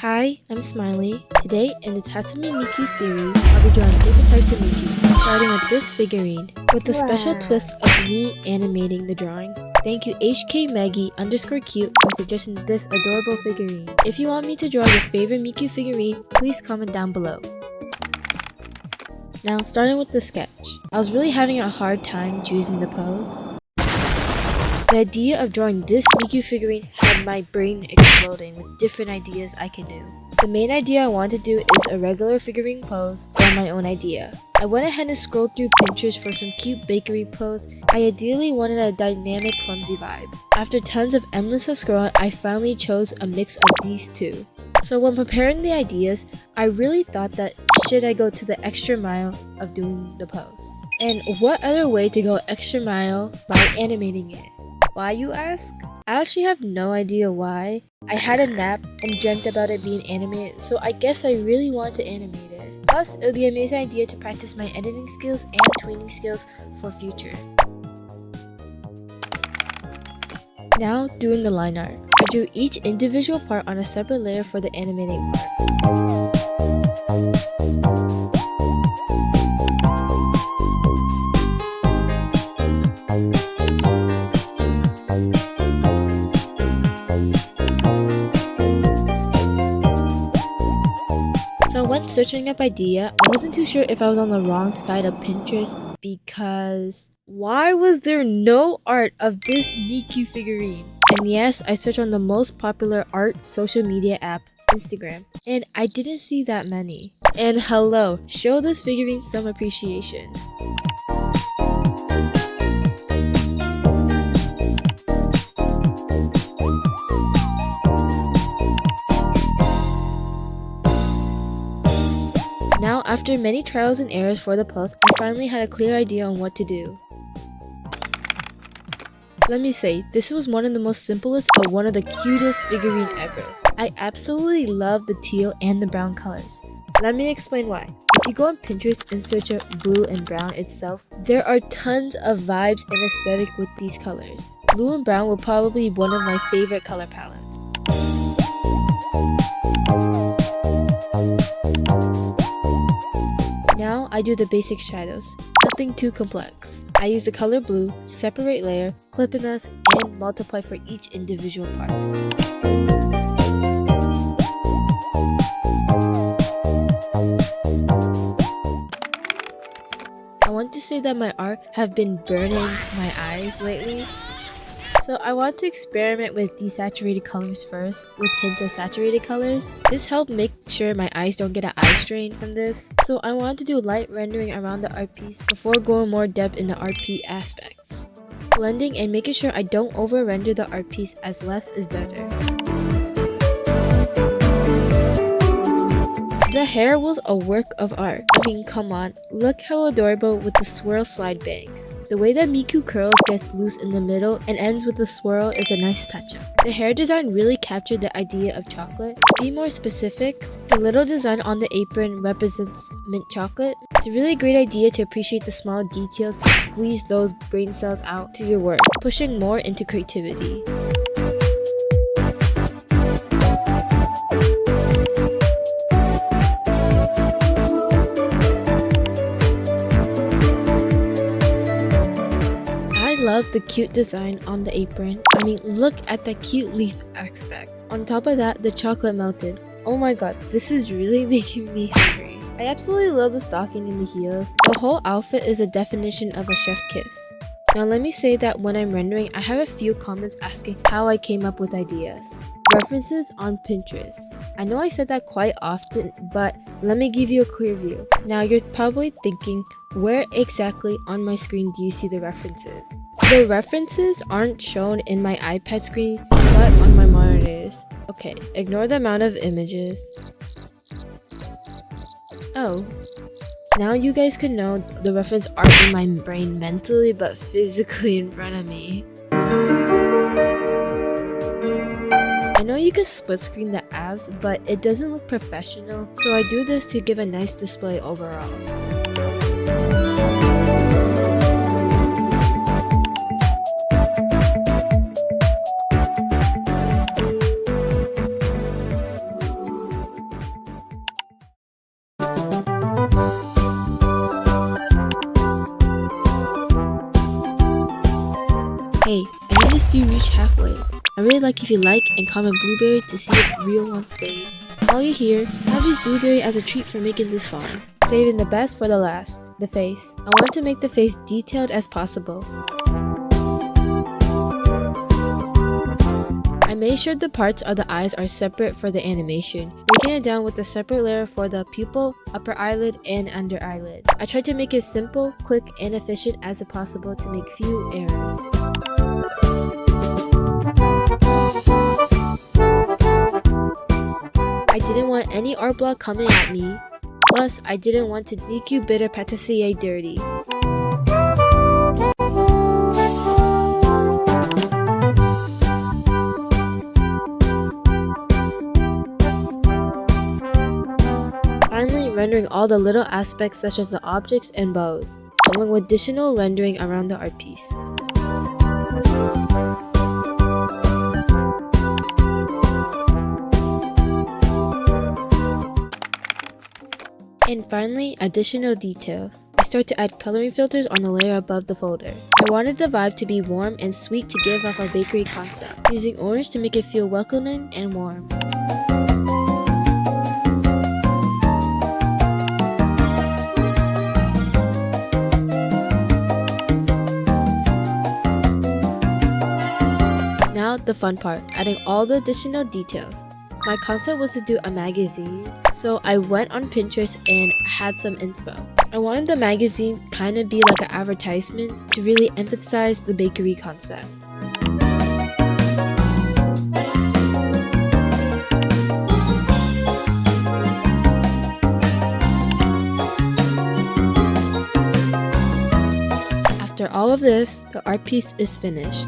Hi, I'm Smiley. Today, in the Tatsumi Miku series, I'll be drawing different types of Miku, starting with this figurine, with the special twist of me animating the drawing. Thank you HKMaggie_cute for suggesting this adorable figurine. If you want me to draw your favorite Miku figurine, please comment down below. Now, starting with the sketch. I was really having a hard time choosing the pose. The idea of drawing this Miku figurine had my brain exploding with different ideas I could do. The main idea I wanted to do is a regular figurine pose or my own idea. I went ahead and scrolled through Pinterest for some cute bakery pose. I ideally wanted a dynamic, clumsy vibe. After tons of endless scrolling, I finally chose a mix of these two. So when preparing the ideas, I really thought that should I go to the extra mile of doing the pose? And what other way to go extra mile by animating it? Why, you ask? I actually have no idea why. I had a nap and dreamt about it being animated, so I guess I really want to animate it. Plus, it would be an amazing idea to practice my editing skills and tweening skills for future. Now, doing the line art. I drew each individual part on a separate layer for the animating part. So when searching up idea, I wasn't too sure if I was on the wrong side of Pinterest because why was there no art of this Miku figurine? And yes, I searched on the most popular art social media app, Instagram, and I didn't see that many. And hello, show this figurine some appreciation. Now, after many trials and errors for the pose, I finally had a clear idea on what to do. Let me say, this was one of the most simplest but one of the cutest figurine ever. I absolutely love the teal and the brown colors. Let me explain why. If you go on Pinterest and search up blue and brown itself, there are tons of vibes and aesthetic with these colors. Blue and brown will probably be one of my favorite color palettes. Now I do the basic shadows, nothing too complex. I use the color blue, separate layer, clip and mask, and multiply for each individual part. I want to say that my art have been burning my eyes lately. So I want to experiment with desaturated colors first, with hints of saturated colors. This helped make sure my eyes don't get an eye strain from this. So I wanted to do light rendering around the art piece before going more depth in the art piece aspects. Blending and making sure I don't over render the art piece, as less is better. The hair was a work of art. I mean, come on, look how adorable with the swirl slide bangs. The way that Miku curls gets loose in the middle and ends with a swirl is a nice touch-up. The hair design really captured the idea of chocolate. To be more specific, the little design on the apron represents mint chocolate. It's a really great idea to appreciate the small details to squeeze those brain cells out to your work, pushing more into creativity. I love the cute design on the apron. I mean, look at that cute leaf aspect. On top of that, the chocolate melted. Oh my god, this is really making me hungry. I absolutely love the stocking and the heels. The whole outfit is a definition of a chef kiss. Now let me say that when I'm rendering, I have a few comments asking how I came up with ideas. References on Pinterest. I know I said that quite often, but let me give you a clear view. Now you're probably thinking, where exactly on my screen do you see the references? The references aren't shown in my iPad screen, but on my monitors. Okay, ignore the amount of images. Oh. Now you guys can know the reference aren't in my brain mentally, but physically in front of me. I know you can split screen the apps, but it doesn't look professional, so I do this to give a nice display overall. really like if you like and comment blueberry to see if real one stayed. While you're here, have these blueberry as a treat for making this fun. Saving the best for the last, the face. I want to make the face detailed as possible. I made sure the parts of the eyes are separate for the animation, breaking it down with a separate layer for the pupil, upper eyelid, and under eyelid. I tried to make it simple, quick, and efficient as possible to make few errors. I didn't want any art block coming at me, plus I didn't want to Miku bitter Patissier dirty. Finally, rendering all the little aspects such as the objects and bows, along with additional rendering around the art piece. And finally, additional details. I start to add coloring filters on the layer above the folder. I wanted the vibe to be warm and sweet to give off our bakery concept, using orange to make it feel welcoming and warm. Now the fun part, adding all the additional details. My concept was to do a magazine, so I went on Pinterest and had some inspo. I wanted the magazine kinda be like an advertisement to really emphasize the bakery concept. After all of this, the art piece is finished.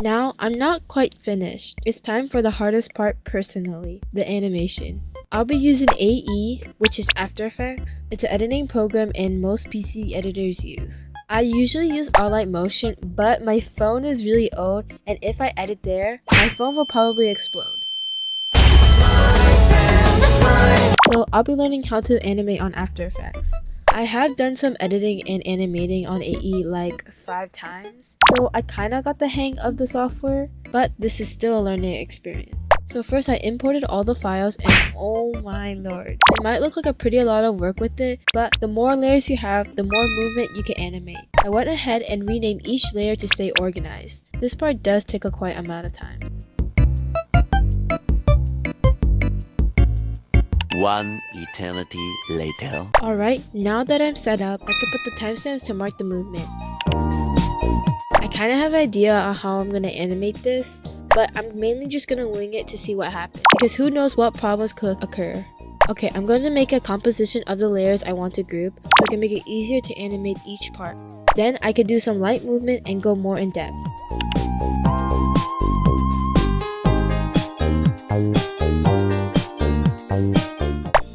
Now, I'm not quite finished. It's time for the hardest part personally, the animation. I'll be using AE, which is After Effects. It's an editing program and most PC editors use. I usually use All Light Motion, but my phone is really old, and if I edit there, my phone will probably explode. So I'll be learning how to animate on After Effects. I have done some editing and animating on AE like 5 times, so I kinda got the hang of the software, but this is still a learning experience. So first I imported all the files and oh my lord. It might look like a pretty lot of work with it, but the more layers you have, the more movement you can animate. I went ahead and renamed each layer to stay organized. This part does take a quite amount of time. One eternity later. Alright, now that I'm set up, I can put the timestamps to mark the movement. I kinda have an idea on how I'm gonna animate this, but I'm mainly just gonna wing it to see what happens, because who knows what problems could occur. Okay, I'm going to make a composition of the layers I want to group, so I can make it easier to animate each part. Then I could do some light movement and go more in depth.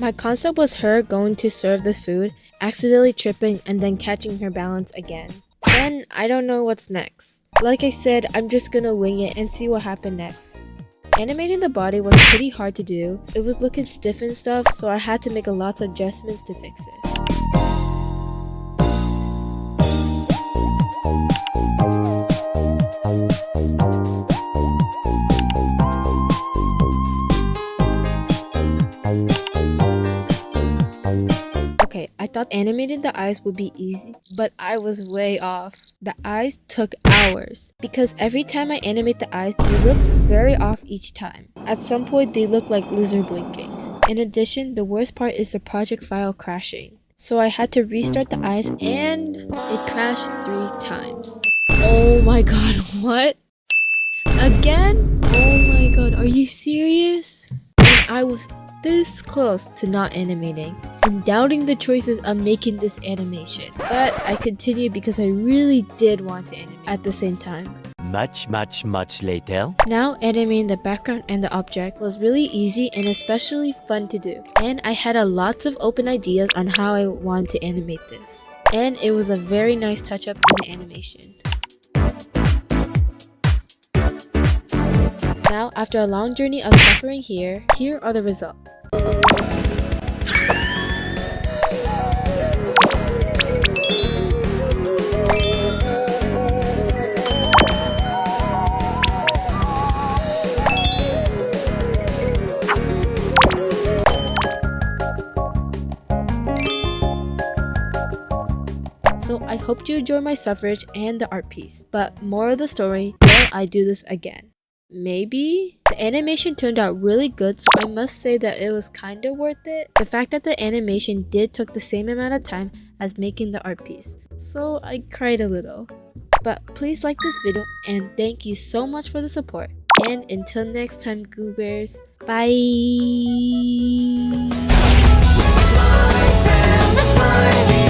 My concept was her going to serve the food, accidentally tripping, and then catching her balance again. Then, I don't know what's next. Like I said, I'm just gonna wing it and see what happened next. Animating the body was pretty hard to do. It was looking stiff and stuff, so I had to make lots of adjustments to fix it. Okay, I thought animating the eyes would be easy, but I was way off. The eyes took hours, because every time I animate the eyes, they look very off each time. At some point, they look like lizard blinking. In addition, the worst part is the project file crashing. So I had to restart the eyes and it crashed 3 times. Oh my god, what? Again? Oh my god, are you serious? And I was this close to not animating and doubting the choices of making this animation. But I continued because I really did want to animate at the same time. Much later. Now animating the background and the object was really easy and especially fun to do. And I had lots of open ideas on how I want to animate this. And it was a very nice touch up in the animation. Now, after a long journey of suffering here are the results. hope you enjoy my suffrage and the art piece. But more of the story, will I do this again? Maybe? The animation turned out really good, so I must say that it was kinda worth it. The fact that the animation did took the same amount of time as making the art piece, so I cried a little. But please like this video and thank you so much for the support. And until next time, goobers, bye! Smile,